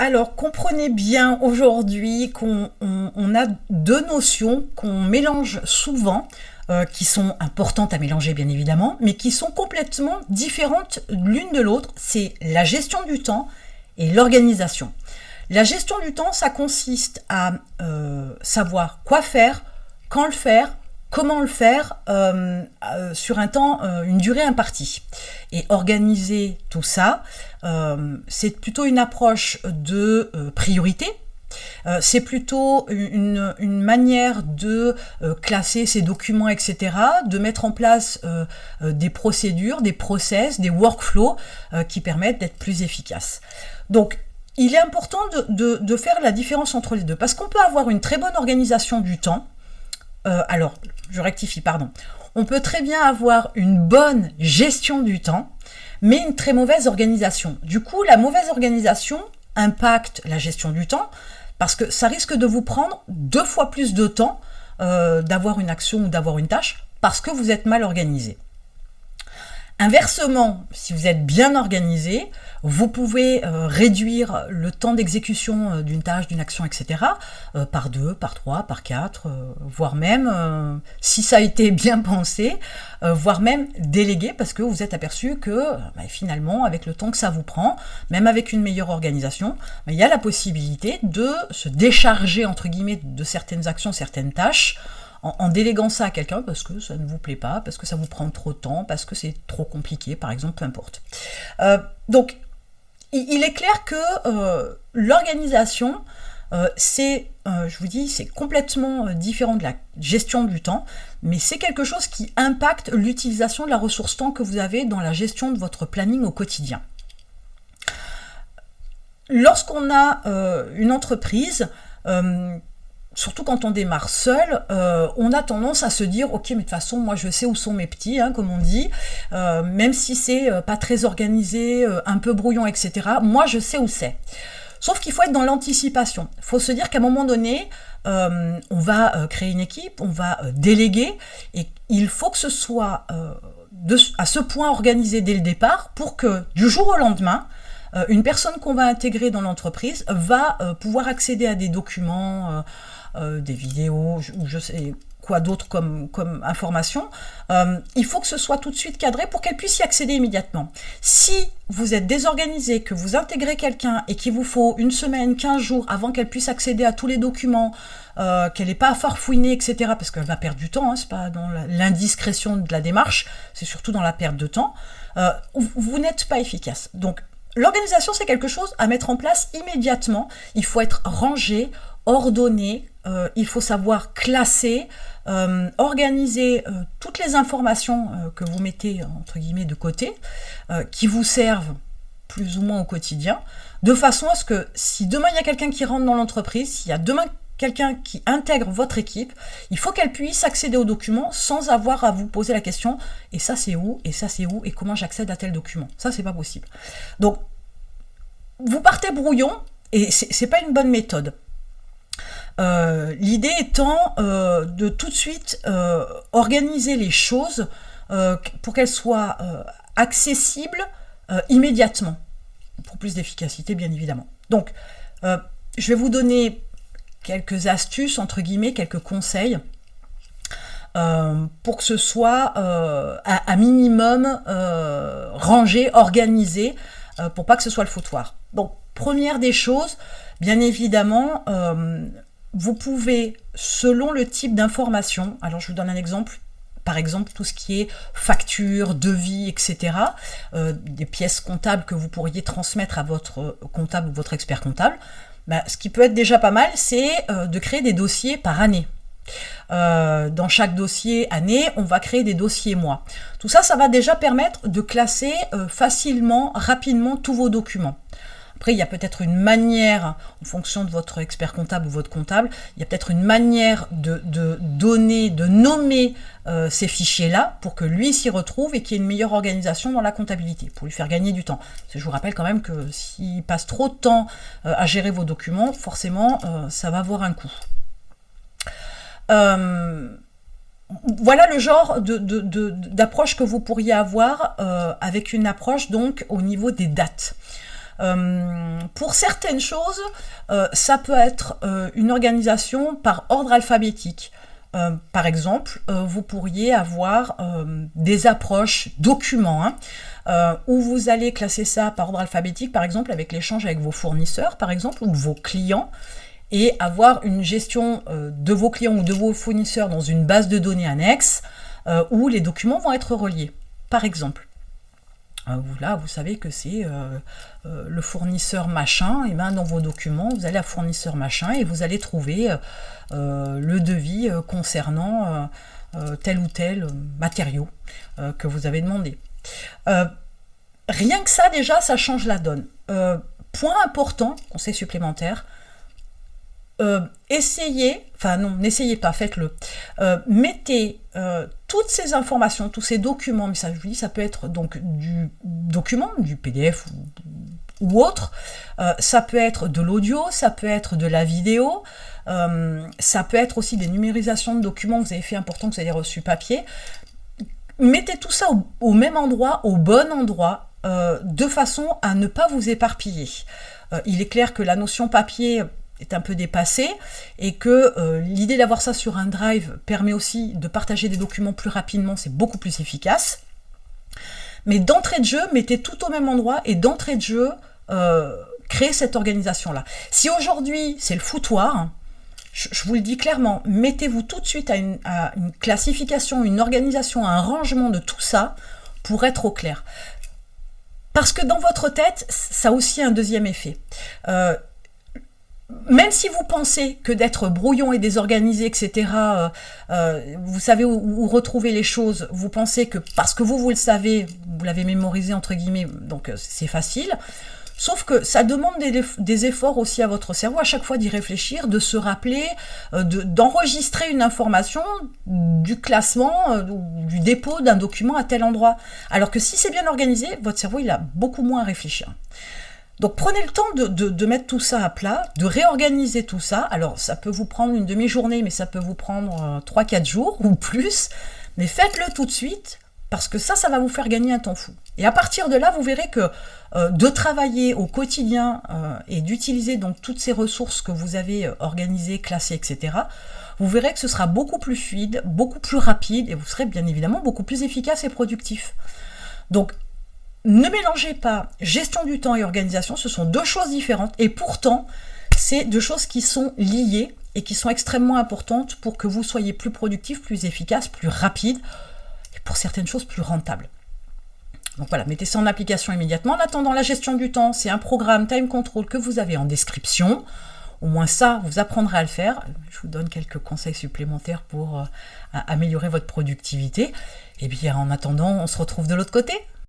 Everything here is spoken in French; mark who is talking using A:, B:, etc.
A: Alors, comprenez bien aujourd'hui qu'on a deux notions qu'on mélange souvent, qui sont importantes à mélanger bien évidemment, mais qui sont complètement différentes l'une de l'autre. C'est la gestion du temps et l'organisation. La gestion du temps, ça consiste à savoir quoi faire, quand le faire, comment le faire sur un temps, une durée impartie. Et organiser tout ça, c'est plutôt une approche de priorité. C'est plutôt une manière de classer ces documents, etc., de mettre en place des procédures, des process, des workflows qui permettent d'être plus efficaces. Donc, il est important de faire la différence entre les deux, parce qu'on peut avoir une très bonne organisation du temps. Alors, je rectifie, pardon. On peut très bien avoir une bonne gestion du temps, mais une très mauvaise organisation. Du coup, la mauvaise organisation impacte la gestion du temps, parce que ça risque de vous prendre 2 fois plus de temps d'avoir une action ou d'avoir une tâche, parce que vous êtes mal organisé. Inversement, si vous êtes bien organisé, vous pouvez réduire le temps d'exécution d'une tâche, d'une action, etc. Par 2, par 3, par 4, voire même, si ça a été bien pensé, voire même déléguer, parce que vous êtes aperçu que finalement, avec le temps que ça vous prend, même avec une meilleure organisation, il y a la possibilité de se décharger, entre guillemets, de certaines actions, certaines tâches, en déléguant ça à quelqu'un parce que ça ne vous plaît pas, parce que ça vous prend trop de temps, parce que c'est trop compliqué, par exemple, peu importe. Donc, il est clair que l'organisation, je vous dis, c'est complètement différent de la gestion du temps, mais c'est quelque chose qui impacte l'utilisation de la ressource temps que vous avez dans la gestion de votre planning au quotidien. Lorsqu'on a une entreprise, surtout quand on démarre seul, on a tendance à se dire « Ok, mais de toute façon, moi je sais où sont mes petits, hein, comme on dit, même si c'est pas très organisé, un peu brouillon, etc. Moi je sais où c'est. » Sauf qu'il faut être dans l'anticipation. Il faut se dire qu'à un moment donné, on va créer une équipe, on va déléguer, et il faut que ce soit à ce point organisé dès le départ pour que du jour au lendemain, une personne qu'on va intégrer dans l'entreprise va pouvoir accéder à des documents, des vidéos, ou je sais quoi d'autre comme information. Il faut que ce soit tout de suite cadré pour qu'elle puisse y accéder immédiatement. Si vous êtes désorganisé, que vous intégrez quelqu'un et qu'il vous faut 1 semaine, 15 jours avant qu'elle puisse accéder à tous les documents, qu'elle n'ait pas à farfouiner, etc., parce qu'elle va perdre du temps, hein, c'est pas dans l'indiscrétion de la démarche, c'est surtout dans la perte de temps, vous n'êtes pas efficace. Donc, l'organisation, c'est quelque chose à mettre en place immédiatement. Il faut être rangé, ordonné, il faut savoir classer, organiser toutes les informations que vous mettez, entre guillemets, de côté, qui vous servent plus ou moins au quotidien, de façon à ce que si demain il y a quelqu'un qui rentre dans l'entreprise, s'il y a demain quelqu'un qui intègre votre équipe, il faut qu'elle puisse accéder aux documents sans avoir à vous poser la question « et ça c'est où, et ça c'est où, et comment j'accède à tel document ?» Ça, c'est pas possible. Donc, vous partez brouillon, et c'est pas une bonne méthode. L'idée étant de tout de suite organiser les choses pour qu'elles soient accessibles immédiatement, pour plus d'efficacité, bien évidemment. Donc, je vais vous donner quelques astuces, entre guillemets, quelques conseils, pour que ce soit à minimum rangé, organisé, pour pas que ce soit le foutoir. Donc, première des choses, bien évidemment, vous pouvez, selon le type d'information, alors je vous donne un exemple, par exemple tout ce qui est facture, devis, etc., des pièces comptables que vous pourriez transmettre à votre comptable ou votre expert comptable, ce qui peut être déjà pas mal, c'est de créer des dossiers par année. Dans chaque dossier année, on va créer des dossiers mois. Tout ça, ça va déjà permettre de classer facilement, rapidement tous vos documents. Après, il y a peut-être une manière, en fonction de votre expert comptable ou votre comptable, il y a peut-être une manière de donner, de nommer ces fichiers-là pour que lui s'y retrouve et qu'il y ait une meilleure organisation dans la comptabilité, pour lui faire gagner du temps. Parce que je vous rappelle quand même que s'il passe trop de temps à gérer vos documents, forcément, ça va avoir un coût. Voilà le genre d'approche que vous pourriez avoir avec une approche donc au niveau des dates. Pour certaines choses, ça peut être une organisation par ordre alphabétique. Par exemple, vous pourriez avoir des approches documents, où vous allez classer ça par ordre alphabétique, par exemple avec l'échange avec vos fournisseurs, par exemple, ou vos clients, et avoir une gestion de vos clients ou de vos fournisseurs dans une base de données annexe, où les documents vont être reliés, par exemple. Là, vous savez que c'est le fournisseur machin, et ben dans vos documents, vous allez à fournisseur machin et vous allez trouver le devis concernant tel ou tel matériau que vous avez demandé. Rien que ça, déjà, ça change la donne. Point important, conseil supplémentaire, n'essayez pas, faites-le. Mettez toutes ces informations, tous ces documents, mais ça, je vous dis, ça peut être donc du document, du PDF ou autre, ça peut être de l'audio, ça peut être de la vidéo, ça peut être aussi des numérisations de documents que vous avez fait important, que vous avez reçu papier. Mettez tout ça au même endroit, au bon endroit, de façon à ne pas vous éparpiller. Il est clair que la notion papier est un peu dépassée et que l'idée d'avoir ça sur un drive permet aussi de partager des documents plus rapidement, c'est beaucoup plus efficace. Mais d'entrée de jeu, mettez tout au même endroit et d'entrée de jeu, créez cette organisation-là. Si aujourd'hui c'est le foutoir, je vous le dis clairement, mettez-vous tout de suite à une classification, une organisation, un rangement de tout ça pour être au clair. Parce que dans votre tête, ça a aussi un deuxième effet. Même si vous pensez que d'être brouillon et désorganisé, etc., vous savez où retrouver les choses, vous pensez que parce que vous le savez, vous l'avez mémorisé entre guillemets, donc c'est facile, sauf que ça demande des efforts aussi à votre cerveau, à chaque fois d'y réfléchir, de se rappeler, d'enregistrer une information du classement, du dépôt d'un document à tel endroit. Alors que si c'est bien organisé, votre cerveau il a beaucoup moins à réfléchir. Donc prenez le temps de mettre tout ça à plat, de réorganiser tout ça. Alors ça peut vous prendre une demi-journée, mais ça peut vous prendre 3-4 jours ou plus. Mais faites-le tout de suite, parce que ça va vous faire gagner un temps fou. Et à partir de là, vous verrez que de travailler au quotidien et d'utiliser donc toutes ces ressources que vous avez organisées, classées, etc., vous verrez que ce sera beaucoup plus fluide, beaucoup plus rapide, et vous serez bien évidemment beaucoup plus efficace et productif. Donc, ne mélangez pas gestion du temps et organisation, ce sont deux choses différentes et pourtant, c'est deux choses qui sont liées et qui sont extrêmement importantes pour que vous soyez plus productif, plus efficace, plus rapide et pour certaines choses plus rentable. Donc voilà, mettez ça en application immédiatement. En attendant, la gestion du temps, c'est un programme Time Control que vous avez en description. Au moins ça, vous apprendrez à le faire. Je vous donne quelques conseils supplémentaires pour améliorer votre productivité. Et bien en attendant, on se retrouve de l'autre côté.